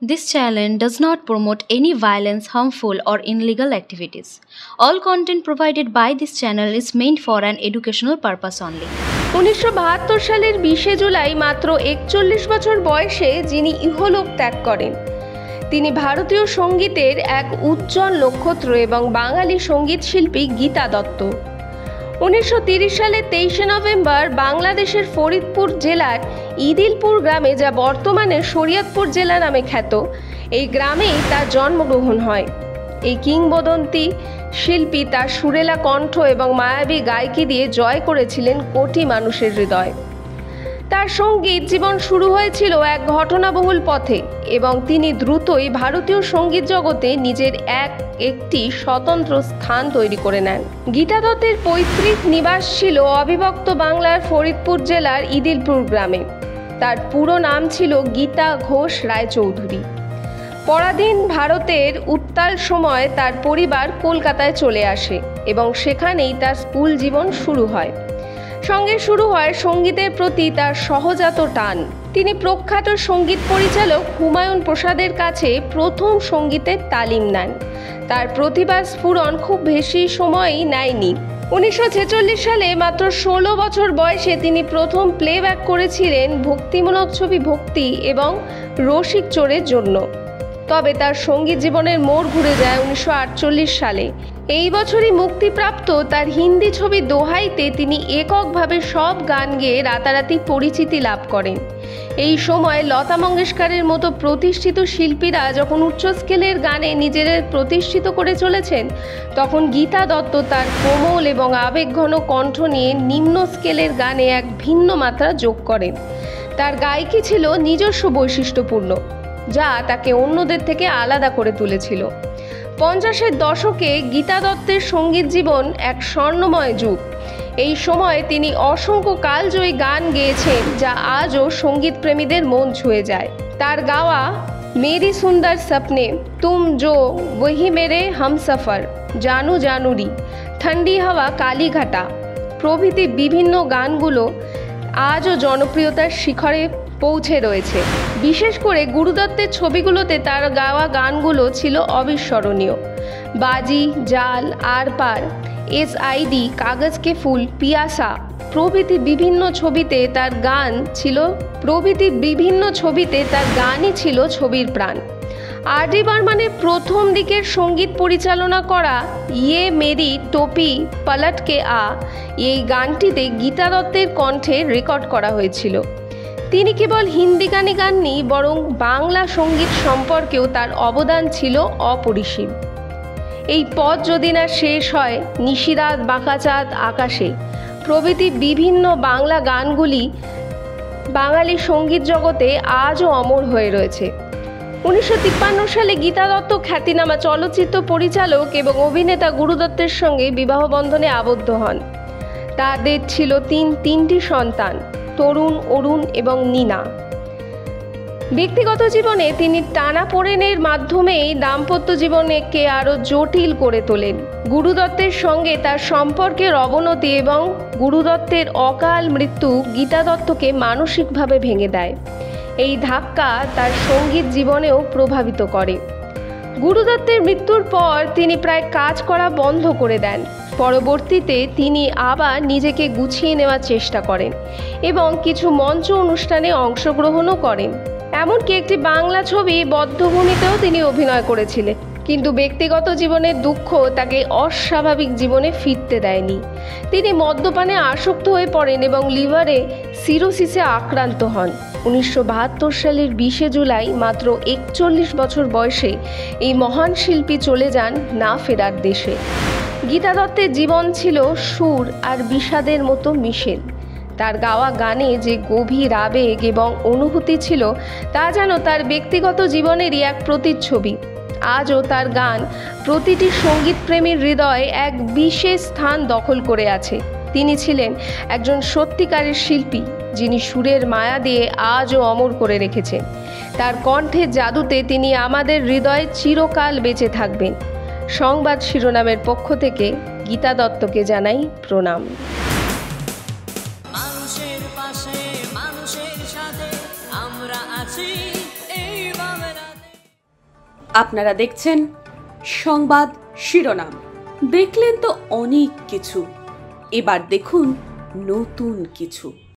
This channel does not promote any violence, harmful, or illegal activities. All content provided by this channel is meant for an educational purpose only. 1972 সালের 20 জুলাই মাত্র 41 বছর বয়সে যিনি ইহলোক ত্যাগ করেন, তিনি ভারতীয় সঙ্গীতের এক উজ্জ্বল নক্ষত্র এবং বাঙালি সঙ্গীত শিল্পী গীতা দত্ত। 1930 সালের 23 নভেম্বর বাংলাদেশের ফরিদপুর জেলার ইদিলপুর গ্রামে, যা বর্তমানে শরীয়তপুর জেলা নামে খ্যাত, এই গ্রামেই তার জন্মগ্রহণ হয়। এই কিংবদন্তি শিল্পী তার সুরেলা কণ্ঠ এবং মায়াবী গায়কি দিয়ে জয় করেছিলেন কোটি মানুষের হৃদয়। তার সঙ্গীত জীবন শুরু হয়েছিল এক ঘটনাবহুল পথে এবং তিনি দ্রুতই ভারতীয় সঙ্গীত জগতে নিজের একটি স্বতন্ত্র স্থান তৈরি করে নেন। গীতা দত্তের পৈতৃক নিবাস ছিল অবিভক্ত বাংলার ফরিদপুর জেলার ইদিলপুর গ্রামে। তার পুরো নাম ছিল গীতা ঘোষ রায়চৌধুরী। পরাধীন ভারতের উত্তাল সময় তার পরিবার কলকাতায় চলে আসে এবং সেখানেই তার স্কুল জীবন শুরু হয়। সঙ্গে শুরু হয় সঙ্গীতের প্রতি তার সহজাত টান। তিনি প্রখ্যাত সঙ্গীত পরিচালক হুমায়ুন প্রসাদের কাছে প্রথম সঙ্গীতের তালিম নেন। তার প্রতিভার স্ফুরণ খুব বেশি সময়ই নেয়নি। 1946 সালে মাত্র 16 বছর বয়সে তিনি প্রথম প্লেব্যাক করেছিলেন ভক্তিমূলক ছবি ভক্তি এবং রসিক চোরের জন্য। তবে তার সঙ্গীত জীবনের মোড় ঘুরে যায় 1948 সালে। এই বছরই মুক্তিপ্রাপ্ত তার হিন্দি ছবি দোহাইতে তিনি এককভাবে সব গান গেয়ে রাতারাতি পরিচিতি লাভ করেন। এই সময় লতা মঙ্গেশকরের মতো প্রতিষ্ঠিত শিল্পীরা যখন উচ্চ স্কেলের গানে নিজেদের প্রতিষ্ঠিত করে চলেছেন, তখন গীতা দত্ত তার কোমল এবং আবেগঘন কণ্ঠ নিয়ে নিম্ন স্কেলের গানে এক ভিন্ন মাত্রা যোগ করেন। তার গায়কি ছিল নিজস্ব বৈশিষ্ট্যপূর্ণ, যা তাকে অন্যদের থেকে আলাদা করে তুলেছিল। 50-এর দশকে গীতা দত্তের সঙ্গীত জীবন এক স্বর্ণময় যুগ। এই সময়ে তিনি অসংখ্য কালজয়ী গান গেয়েছেন, যা আজও সঙ্গীত প্রেমীদের মন ছুঁয়ে যায়। তার গাওয়া মেরি সুন্দর সপনে, তুম জো ওহি মেরে হামসফর, জানু জানুরি, ঠান্ডি হাওয়া কালীঘাটা প্রভৃতি বিভিন্ন গানগুলো আজও জনপ্রিয়তার শিখরে পৌঁছে রয়েছে। বিশেষ করে গুরুদত্তের ছবিগুলোতে তার গাওয়া গানগুলো ছিল অবিস্মরণীয়। বাজি, জাল, আর পার, SID, কাগজ কে ফুল, পিয়াসা প্রভৃতি বিভিন্ন ছবিতে তার গানই ছিল ছবির প্রাণ। RD বর্মনের প্রথম দিকের সঙ্গীত পরিচালনা করা ইয়ে মেরি টোপি পালট কে আ, এই গানটিতে গীতা দত্তের কণ্ঠে রেকর্ড করা হয়েছিল। তিনি কেবল হিন্দি গানে গাননি, বরং বাংলা সঙ্গীত সম্পর্কেও তার অবদান ছিল অপরিসীম। এই পথ যদি না শেষ হয়, নিশিরাত, বাঁকাচাঁদ, আকাশে প্রভৃতি বিভিন্ন বাংলা গানগুলি বাঙালি সঙ্গীত জগতে আজও অমর হয়ে রয়েছে। 1953 সালে গীতা দত্ত খ্যাতিনামা চলচ্চিত্র পরিচালক এবং অভিনেতা গুরুদত্তের সঙ্গে বিবাহ বন্ধনে আবদ্ধ হন। তাদের ছিল তিনটি সন্তান, তরুণ, অরুণ এবং নীনা। ব্যক্তিগত জীবনে তিনি টানাপোড়েনের মাধ্যমেই দাম্পত্য জীবনকে আরও জটিল করে তোলেন। গুরুদত্তের সঙ্গে তার সম্পর্কের অবনতি এবং গুরুদত্তের অকাল মৃত্যু গীতা দত্তকে মানসিকভাবে ভেঙে দেয়। এই ধাক্কা তার সঙ্গীত জীবনেও প্রভাবিত করে। গুরুদত্তের মৃত্যুর পর তিনি প্রায় কাজ করা বন্ধ করে দেন। পরবর্তীতে তিনি আবার নিজেকে গুছিয়ে নেওয়ার চেষ্টা করেন এবং কিছু মঞ্চ অনুষ্ঠানে অংশগ্রহণও করেন। এমনকি একটি বাংলা ছবি বদ্ধভূমিতেও তিনি অভিনয় করেছিলেন। কিন্তু ব্যক্তিগত জীবনের দুঃখ তাকে অস্বাভাবিক জীবনে ফিরতে দেয়নি। তিনি মদ্যপানে আসক্ত হয়ে পড়েন এবং লিভারে সিরোসিসে আক্রান্ত হন। 1972 সালের 20 জুলাই মাত্র 41 বছর বয়সে এই মহান শিল্পী চলে যান না ফেরার দেশে। গীতা দত্তের জীবন ছিল সুর আর বিষাদের মতো মিশেল। তার গাওয়া গানে যে গভীর আবেগ এবং অনুভূতি ছিল, তা যেন তার ব্যক্তিগত জীবনেরই এক প্রতিচ্ছবি। আজও তার গান প্রতিটি সঙ্গীতপ্রেমীর হৃদয়ে এক বিশেষ স্থান দখল করে আছে। তিনি ছিলেন একজন সত্যিকারের শিল্পী, যিনি সুরের মায়া দিয়ে আজও অমর করে রেখেছেন। তার কণ্ঠের জাদুতে তিনি আমাদের হৃদয়ে চিরকাল বেঁচে থাকবেন। সংবাদ শিরোনামের পক্ষ থেকে গীতা দত্তকে জানাই প্রণাম। মানুষের পাশে, মানুষের সাথে আমরা আছি এই বাংলাতে। আপনারা দেখছেন সংবাদ শিরোনাম। দেখলেন তো অনেক কিছু, এবার দেখুন নতুন কিছু।